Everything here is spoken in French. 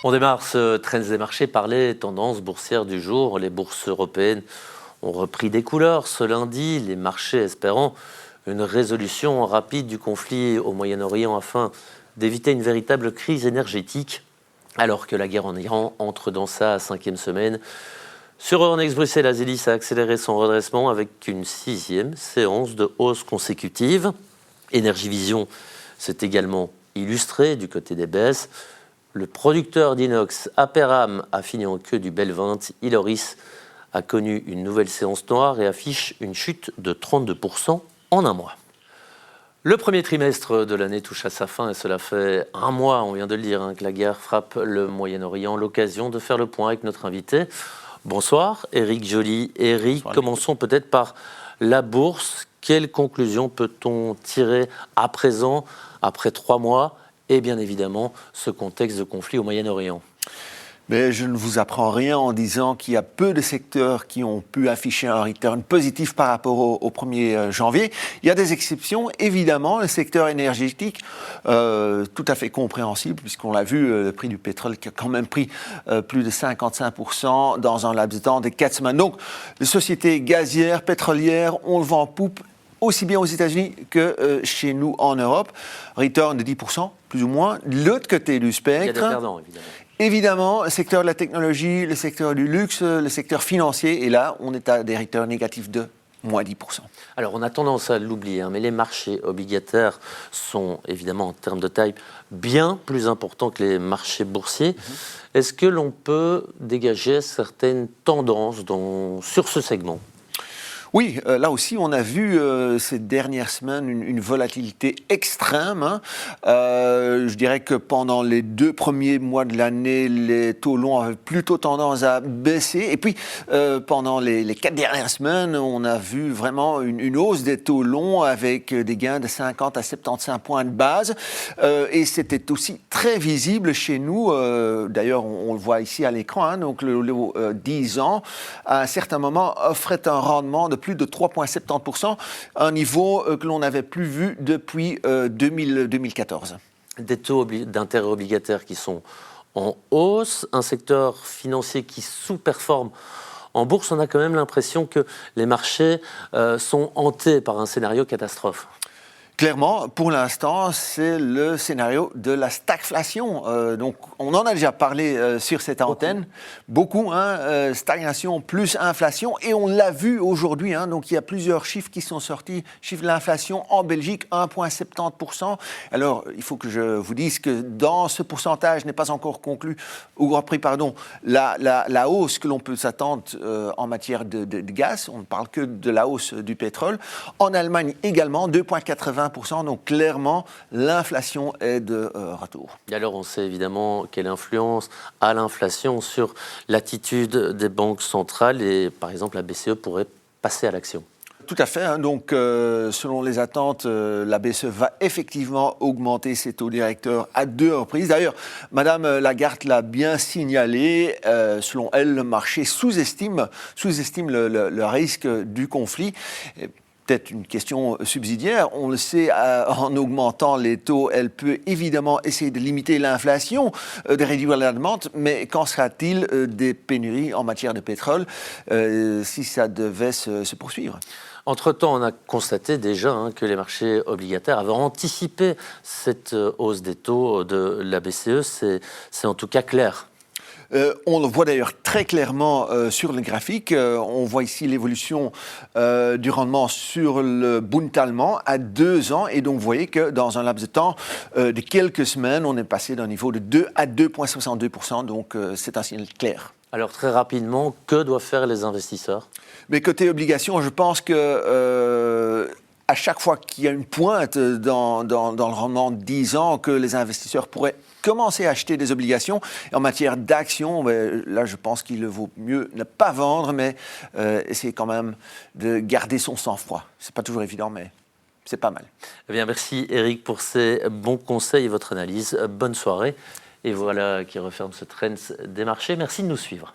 On démarre ce Trends des marchés par les tendances boursières du jour. Les bourses européennes ont repris des couleurs ce lundi, les marchés espérant une résolution rapide du conflit au Moyen-Orient afin d'éviter une véritable crise énergétique, alors que la guerre en Iran entre dans sa 5e semaine. Sur Euronext Bruxelles, Azelis a accéléré son redressement avec une 6e séance de hausse consécutive. Énergie-Vision s'est également illustré du côté des baisses. Le producteur d'inox Aperam a fini en queue du Bel 20. Iloris a connu une nouvelle séance noire et affiche une chute de 32% en un mois. Le premier trimestre de l'année touche à sa fin et cela fait un mois, on vient de le dire, que la guerre frappe le Moyen-Orient. L'occasion de faire le point avec notre invité. Bonsoir, Éric Joly. Éric, commençons peut-être par la bourse. Quelles conclusions peut-on tirer à présent, après 3 mois, et bien évidemment ce contexte de conflit au Moyen-Orient? Mais je ne vous apprends rien en disant qu'il y a peu de secteurs qui ont pu afficher un return positif par rapport au 1er janvier. Il y a des exceptions, évidemment, le secteur énergétique, tout à fait compréhensible, puisqu'on l'a vu, le prix du pétrole qui a quand même pris plus de 55% dans un laps de temps de 4 semaines. Donc, les sociétés gazières, pétrolières, on le vend en poupe, aussi bien aux États-Unis que chez nous en Europe. Return de 10%, plus ou moins. De l'autre côté du spectre, il y a des perdants, évidemment. Évidemment, le secteur de la technologie, le secteur du luxe, le secteur financier, et là, on est à des returns négatifs de moins 10%. Alors, on a tendance à l'oublier, mais les marchés obligataires sont évidemment, en termes de taille, bien plus importants que les marchés boursiers. Est-ce que l'on peut dégager certaines tendances sur ce segment ? Oui, là aussi, on a vu ces dernières semaines une volatilité extrême. Je dirais que pendant les 2 premiers mois de l'année, les taux longs avaient plutôt tendance à baisser. Et puis, pendant les 4 dernières semaines, on a vu vraiment une hausse des taux longs avec des gains de 50 à 75 points de base. Et c'était aussi très visible chez nous. D'ailleurs, on le voit ici à l'écran. Donc, le 10 ans, à un certain moment, offrait un rendement de plus de 3,70%, un niveau que l'on n'avait plus vu depuis 2014. Des taux d'intérêt obligataires qui sont en hausse, un secteur financier qui sous-performe en bourse. On a quand même l'impression que les marchés sont hantés par un scénario catastrophe. Clairement, pour l'instant, c'est le scénario de la stagflation. Donc, on en a déjà parlé sur cette antenne. Beaucoup, stagnation plus inflation. Et on l'a vu aujourd'hui. Donc, il y a plusieurs chiffres qui sont sortis. Chiffre de l'inflation en Belgique, 1,70%. Alors, il faut que je vous dise que dans ce pourcentage n'est pas encore conclu, ou repris, la hausse que l'on peut s'attendre en matière de gaz. On ne parle que de la hausse du pétrole. En Allemagne également, 2,80%. Donc clairement, l'inflation est de retour. Et alors, on sait évidemment quelle influence a l'inflation sur l'attitude des banques centrales et, par exemple, la BCE pourrait passer à l'action. Tout à fait. Donc, selon les attentes, la BCE va effectivement augmenter ses taux directeurs à 2 reprises. D'ailleurs, Madame Lagarde l'a bien signalé. Selon elle, le marché sous-estime le risque du conflit. Peut-être une question subsidiaire. On le sait, en augmentant les taux, elle peut évidemment essayer de limiter l'inflation, de réduire la demande, mais qu'en sera-t-il des pénuries en matière de pétrole si ça devait se poursuivre ? Entre-temps, on a constaté déjà que les marchés obligataires avaient anticipé cette hausse des taux de la BCE. C'est en tout cas clair. On le voit d'ailleurs très clairement sur le graphique. On voit ici l'évolution du rendement sur le Bund allemand à 2 ans. Et donc, vous voyez que dans un laps de temps de quelques semaines, on est passé d'un niveau de 2 à 2,62%. Donc, c'est un signal clair. Alors, très rapidement, que doivent faire les investisseurs ? Mais côté obligations, je pense que à chaque fois qu'il y a une pointe dans le rendement de 10 ans, que les investisseurs pourraient commencer à acheter des obligations. Et en matière d'actions, là, je pense qu'il vaut mieux ne pas vendre, mais essayer quand même de garder son sang-froid. C'est pas toujours évident, mais c'est pas mal. Eh bien, merci Éric pour ces bons conseils et votre analyse. Bonne soirée. Et voilà qui referme ce Trends des marchés. Merci de nous suivre.